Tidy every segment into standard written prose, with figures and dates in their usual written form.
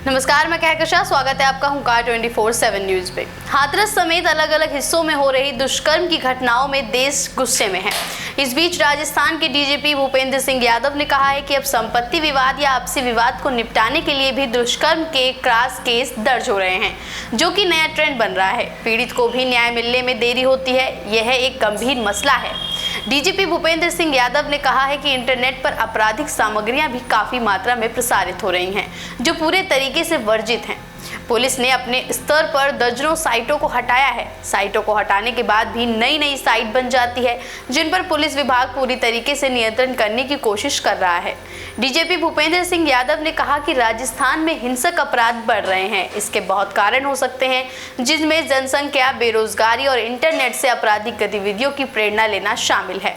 नमस्कार, मैं कहकशा, स्वागत है आपका हुंकार 24/7 न्यूज पे। हाथरस समेत अलग अलग हिस्सों में हो रही दुष्कर्म की घटनाओं में देश गुस्से में है। इस बीच राजस्थान के डीजीपी भूपेंद्र सिंह यादव ने कहा है कि अब संपत्ति विवाद या आपसी विवाद को निपटाने के लिए भी दुष्कर्म के क्रॉस केस दर्ज हो रहे हैं, जो कि नया ट्रेंड बन रहा है। पीड़ित को भी न्याय मिलने में देरी होती है, यह एक गंभीर मसला है। डीजीपी भूपेंद्र सिंह यादव ने कहा है कि इंटरनेट पर आपराधिक सामग्रियां भी काफी मात्रा में प्रसारित हो रही हैं, जो पूरे तरीके से वर्जित हैं। पुलिस ने अपने स्तर पर दर्जनों साइटों को हटाया है। साइटों को हटाने के बाद भी नई साइट बन जाती है, जिन पर पुलिस विभाग पूरी तरीके से नियंत्रण करने की कोशिश कर रहा है। डीजीपी भूपेंद्र सिंह यादव ने कहा कि राजस्थान में हिंसक अपराध बढ़ रहे हैं। इसके बहुत कारण हो सकते हैं, जिनमें जनसंख्या, बेरोजगारी और इंटरनेट से आपराधिक गतिविधियों की प्रेरणा लेना शामिल है।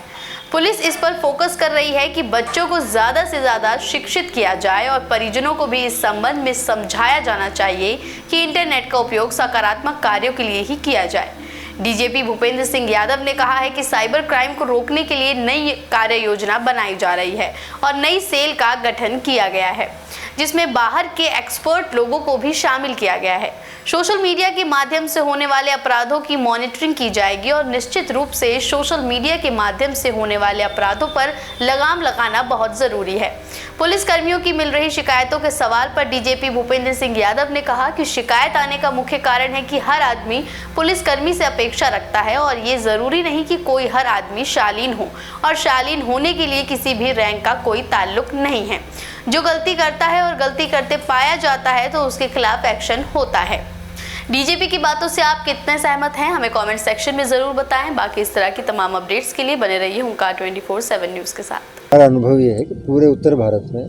पुलिस इस पर फोकस कर रही है कि बच्चों को ज़्यादा से ज़्यादा शिक्षित किया जाए और परिजनों को भी इस संबंध में समझाया जाना चाहिए कि इंटरनेट का उपयोग सकारात्मक कार्यों के लिए ही किया जाए। डीजीपी भूपेंद्र सिंह यादव ने कहा है कि साइबर क्राइम को रोकने के लिए नई कार्य योजना बनाई जा रही है और नई सेल का गठन किया गया है, जिसमें बाहर के एक्सपर्ट लोगों को भी शामिल किया गया है। सोशल मीडिया के माध्यम से होने वाले अपराधों की मॉनिटरिंग की जाएगी और निश्चित रूप से सोशल मीडिया के माध्यम से होने वाले अपराधों पर लगाम लगाना बहुत जरूरी है। पुलिस कर्मियों की मिल रही शिकायतों के सवाल पर डीजीपी भूपेंद्र सिंह यादव ने कहा कि शिकायत आने का मुख्य कारण है कि हर आदमी पुलिसकर्मी से अपेक्षा रखता है और ये जरूरी नहीं कि कोई हर आदमी शालीन हो, और शालीन होने के लिए किसी भी रैंक का कोई ताल्लुक नहीं है। जो गलती करता है और गलती करते पाया जाता है तो उसके खिलाफ एक्शन होता है। डीजीपी की बातों से आप कितने सहमत हैं, हमें कमेंट सेक्शन में जरूर बताएं। बाकी इस तरह की तमाम अपडेट्स के लिए बने रहिए हुंकार 24/7 न्यूज के साथ। हमारा अनुभव ये है कि पूरे उत्तर भारत में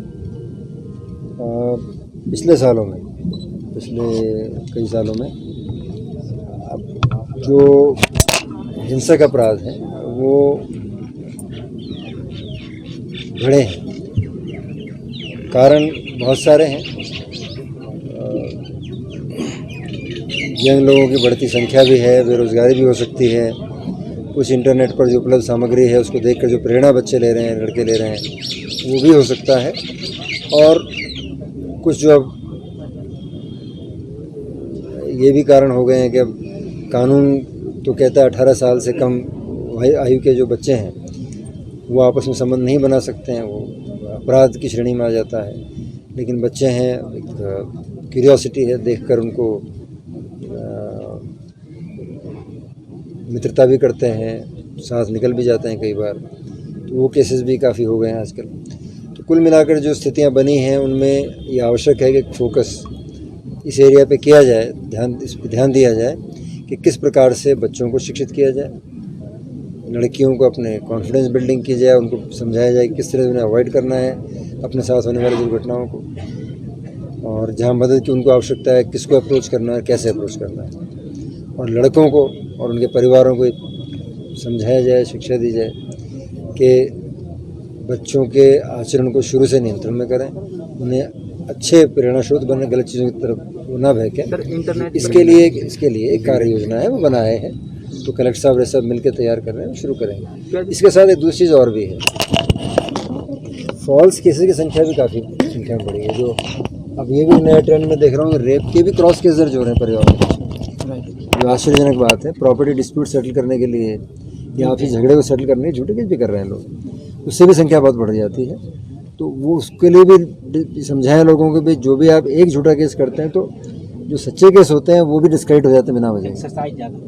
पिछले कई सालों में जो हिंसक अपराध हैं वो बढ़े हैं। कारण बहुत सारे हैं। यंग लोगों की बढ़ती संख्या भी है, बेरोजगारी भी हो सकती है। कुछ इंटरनेट पर जो उपलब्ध सामग्री है उसको देखकर जो प्रेरणा बच्चे ले रहे हैं, लड़के ले रहे हैं, वो भी हो सकता है। और कुछ जो अब ये भी कारण हो गए हैं कि अब कानून तो कहता है 18 साल से कम आयु के जो बच्चे हैं वो आपस में संबंध नहीं बना सकते हैं, वो अपराध की श्रेणी में आ जाता है। लेकिन बच्चे हैं, एक क्यूरियोसिटी है, देखकर उनको मित्रता भी करते हैं, साथ निकल भी जाते हैं कई बार। तो वो केसेस भी काफ़ी हो गए हैं आजकल। तो कुल मिलाकर जो स्थितियां बनी हैं उनमें ये आवश्यक है कि फोकस इस एरिया पे किया जाए, इस पर ध्यान दिया जाए कि किस प्रकार से बच्चों को शिक्षित किया जाए, लड़कियों को अपने कॉन्फिडेंस बिल्डिंग की जाए, उनको समझाया जाए कि किस तरह उन्हें अवॉइड करना है अपने साथ होने वाली दुर्घटनाओं को, और जहाँ मदद की उनको आवश्यकता है किसको अप्रोच करना है, कैसे अप्रोच करना है। और लड़कों को और उनके परिवारों को समझाया जाए, शिक्षा दी जाए कि बच्चों के आचरण को शुरू से नियंत्रण में करें, उन्हें अच्छे प्रेरणा स्रोत बने, गलत चीज़ों की तरफ वो ना बहकें। इसके लिए एक कार्य योजना है, वो बनाए हैं। तो कलेक्टर साहब सब मिलकर तैयार कर रहे हैं, शुरू करेंगे। इसके साथ एक दूसरी चीज़ और भी है, फॉल्स केसेस की संख्या भी काफ़ी संख्या में बढ़ी है। जो अब ये भी नया ट्रेंड में देख रहा हूँ, रेप के भी क्रॉस केस दर्ज हो रहे हैं परिवार में, जो आश्चर्यजनक बात है। प्रॉपर्टी डिस्प्यूट सेटल करने के लिए या फिर झगड़े को सेटल करने झूठे केस भी कर रहे हैं लोग, उससे भी संख्या बहुत बढ़ जाती है। तो वो उसके लिए भी समझाएं लोगों को भी, जो भी आप एक झूठा केस करते हैं तो जो सच्चे केस होते हैं वो भी डिस्क्रेडिट हो जाते हैं बिना वजह,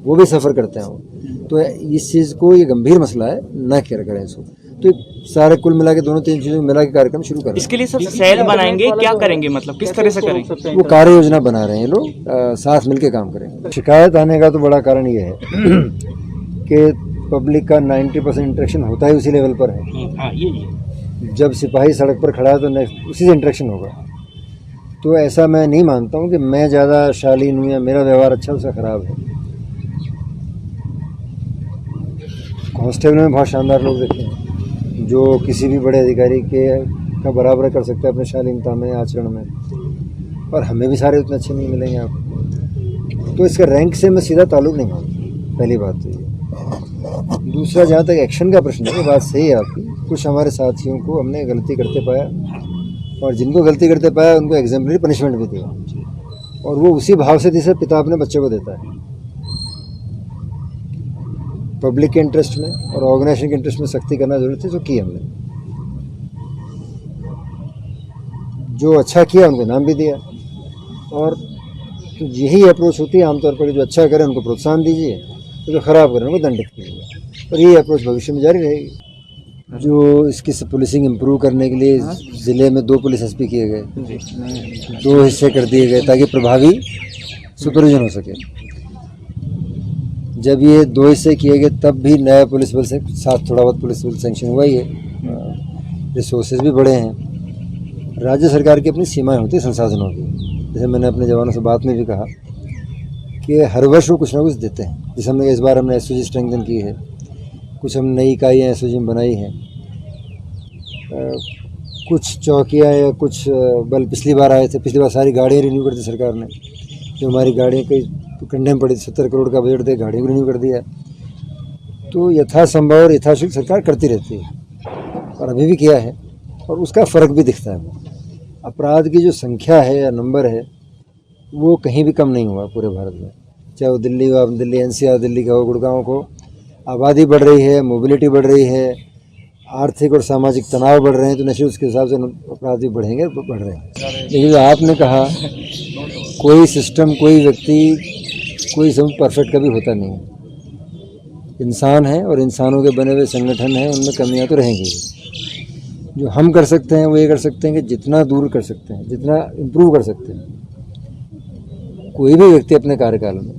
वो भी सफ़र करते हैं वो। तो इस चीज़ को, ये गंभीर मसला है, ना क्या करें इसको। तो सारे कुल मिला के दोनों तीन चीज़ों मिला के कार्यक्रम शुरू करें। इसके लिए सब सेल बनाएंगे, क्या करेंगे, मतलब किस तरह से करेंगे? वो कार्य योजना बना रहे हैं लोग, साथ मिलके काम करें। शिकायत आने का तो बड़ा कारण ये है कि पब्लिक का 90% इंटरेक्शन होता ही उसी लेवल पर है। जब सिपाही सड़क पर खड़ा है तो उसी से इंटरेक्शन होगा। तो ऐसा मैं नहीं मानता हूँ कि मैं ज़्यादा शालीन हूँ या मेरा व्यवहार अच्छा उसका ख़राब है। कांस्टेबल में बहुत शानदार लोग देखे हैं जो किसी भी बड़े अधिकारी का बराबर कर सकते हैं अपने शालीनता में, आचरण में, और हमें भी सारे उतने अच्छे नहीं मिलेंगे आपको। तो इसका रैंक से मैं सीधा ताल्लुक़ नहीं मानता, पहली बात तो ये। दूसरा, जहाँ तक एक्शन का प्रश्न है, ये बात सही है आपकी। कुछ हमारे साथियों को हमने गलती करते पाया, और जिनको गलती करते पाया उनको एग्जाम्पलरी पनिशमेंट भी दिया, और वो उसी भाव से जैसे पिता अपने बच्चे को देता है। पब्लिक के इंटरेस्ट में और ऑर्गेनाइजेशन के इंटरेस्ट में सख्ती करना जरूरी थी, जो की हमने। जो अच्छा किया उनको इनाम भी दिया, और तो यही अप्रोच होती है आमतौर पर, जो अच्छा करें उनको प्रोत्साहन दीजिए, तो जो ख़राब करें उनको दंडित कीजिए, और यही अप्रोच भविष्य में जारी रहेगी। जो इसकी पुलिसिंग इम्प्रूव करने के लिए ज़िले में 2 पुलिस एसपी किए गए, 2 हिस्से कर दिए गए ताकि प्रभावी सुपरविजन हो सके। जब ये 2 हिस्से किए गए तब भी नया पुलिस बल से साथ थोड़ा बहुत पुलिस बल सेंक्शन हुआ ही है, रिसोर्सेज भी बढ़े हैं। राज्य सरकार की अपनी सीमाएं होती हैं संसाधनों की, जैसे मैंने अपने जवानों से बात में भी कहा कि हर वर्ष वो कुछ ना कुछ देते हैं। जैसे हमने इस बार हमने एसओजी स्ट्रेंथन की है, कुछ हम नई इकाइयाँ एसओजी में बनाई हैं, कुछ चौकियाँ या कुछ बल पिछली बार आए थे, पिछली बार सारी गाड़ियाँ रिन्यू कर दी सरकार ने। जो हमारी गाड़ियाँ कई कंडे में पड़ी, 70 करोड़ का बजट दे गाड़ियों को रिन्यू कर दिया। तो यथासंभव और यथाशीघ्र सरकार करती रहती है, और अभी भी किया है, और उसका फ़र्क भी दिखता है। अपराध की जो संख्या है या नंबर है वो कहीं भी कम नहीं हुआ पूरे भारत में, चाहे वो दिल्ली हो, आप दिल्ली एनसीआर दिल्ली का हो, गुड़गांव को। आबादी बढ़ रही है, मोबिलिटी बढ़ रही है, आर्थिक और सामाजिक तनाव बढ़ रहे हैं, तो निश्चित उसके हिसाब से अपराध भी बढ़ेंगे, बढ़ रहे हैं। लेकिन आपने कहा कोई सिस्टम, कोई व्यक्ति, कोई सब परफेक्ट कभी होता नहीं है। इंसान है और इंसानों के बने हुए संगठन हैं, उनमें कमियां तो रहेंगी। जो हम कर सकते हैं वो ये कर सकते हैं कि जितना दूर कर सकते हैं, जितना इम्प्रूव कर सकते हैं कोई भी व्यक्ति अपने कार्यकाल में।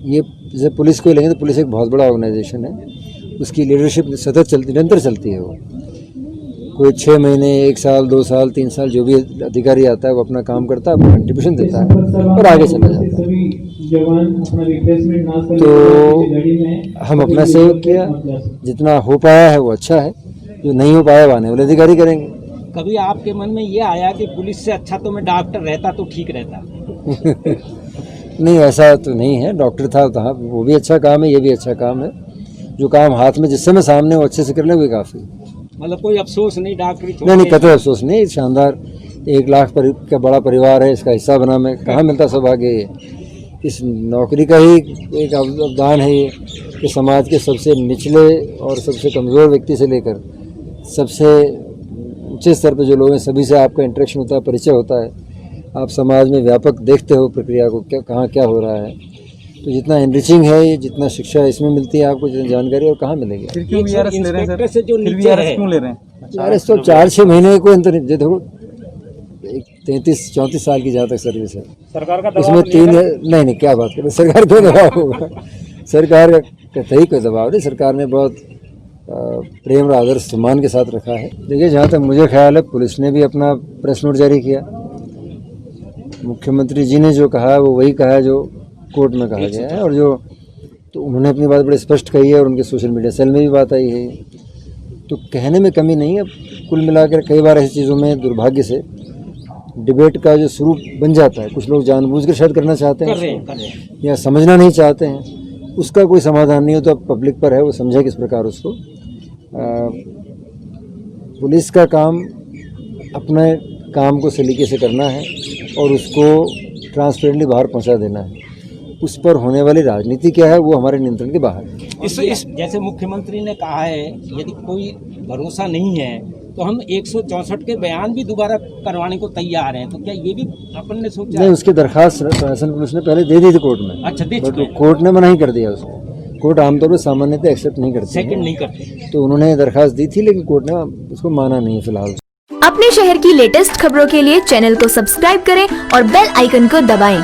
ये जैसे पुलिस को लेंगे तो पुलिस एक बहुत बड़ा ऑर्गेनाइजेशन है, उसकी लीडरशिप सतत चलती, निरंतर चलती है। वो कोई 6 महीने, 1 साल, 2 साल, 3 साल जो भी अधिकारी आता है वो अपना काम करता है, अपना कंट्रीब्यूशन देता है और आगे चला जाता है। तो हम अपना सहयोग किया, जितना हो पाया है वो अच्छा है, जो नहीं हो पाया वो आने वाले अधिकारी करेंगे। कभी आपके मन में ये आया कि पुलिस से अच्छा तो मैं डॉक्टर रहता तो ठीक रहता? नहीं, ऐसा तो नहीं है। डॉक्टर था वो भी अच्छा काम है, ये भी अच्छा काम है। जो काम हाथ में जिस समय सामने वो अच्छे से कर ले वही काफ़ी। मतलब कोई अफसोस नहीं डॉक्टरी? नहीं, कतई अफसोस नहीं। शानदार 1 लाख का बड़ा परिवार है, इसका हिस्सा बना मैं, कहाँ मिलता सौभाग्य। इस नौकरी का ही एक अवदान है ये कि समाज के सबसे निचले और सबसे कमज़ोर व्यक्ति से लेकर सबसे ऊंचे स्तर पर जो लोग हैं सभी से आपका इंटरेक्शन होता है, परिचय होता है। आप समाज में व्यापक देखते हो प्रक्रिया को, क्या कहाँ क्या हो रहा है। तो जितना एनरिचिंग है ये, जितना शिक्षा इसमें मिलती है आपको, जितनी जानकारी और कहाँ मिलेगी। से जो नीचे है क्यों ले रहे हैं? अरे तो 4-6 महीने कोई अंतर नहीं। देखो 33-34 साल की जहाँ तक सर्विस है, सरकार का उसमें 3 नहीं, क्या बात करें, सरकार क्यों दबाव होगा? सरकार का कतई कोई दबाव नहीं। सरकार ने बहुत प्रेम और आदर सम्मान के साथ रखा है। देखिए, जहाँ तक मुझे ख्याल है पुलिस ने भी अपना प्रेस नोट जारी किया। मुख्यमंत्री जी ने जो कहा वो वही कहा है जो कोर्ट में कहा गया है, और जो तो उन्होंने अपनी बात बड़े स्पष्ट कही है, और उनके सोशल मीडिया सेल में भी बात आई है, तो कहने में कमी नहीं है। कुल मिलाकर कई बार ऐसी चीज़ों में दुर्भाग्य से डिबेट का जो स्वरूप बन जाता है, कुछ लोग जानबूझकर शायद करना चाहते हैं या समझना नहीं चाहते हैं, उसका कोई समाधान नहीं हो। तो अब पब्लिक पर है वो समझे किस प्रकार उसको। पुलिस का काम अपने काम को सलीके से करना है और उसको ट्रांसपेरेंटली बाहर पहुंचा देना है। उस पर होने वाली राजनीति क्या है वो हमारे नियंत्रण के बाहर है। इस जैसे मुख्यमंत्री ने कहा है यदि कोई भरोसा नहीं है तो हम 164 के बयान भी दोबारा करवाने को तैयार हैं, तो क्या ये भी अपन ने सोचा? नहीं, उसकी दरखास्त प्रशासन पुलिस ने पहले दे दी थी कोर्ट में। अच्छा, दे बट चुके हैं। कोर्ट ने मना ही कर दिया उसको। कोर्ट आमतौर पर सामान्यतः एक्सेप्ट नहीं करती, सेकंड नहीं करते। तो उन्होंने दरखास्त दी थी, लेकिन कोर्ट ने उसको माना नहीं फिलहाल। अपने शहर की लेटेस्ट खबरों के लिए चैनल को सब्सक्राइब करें और बेल आइकन को दबाएं।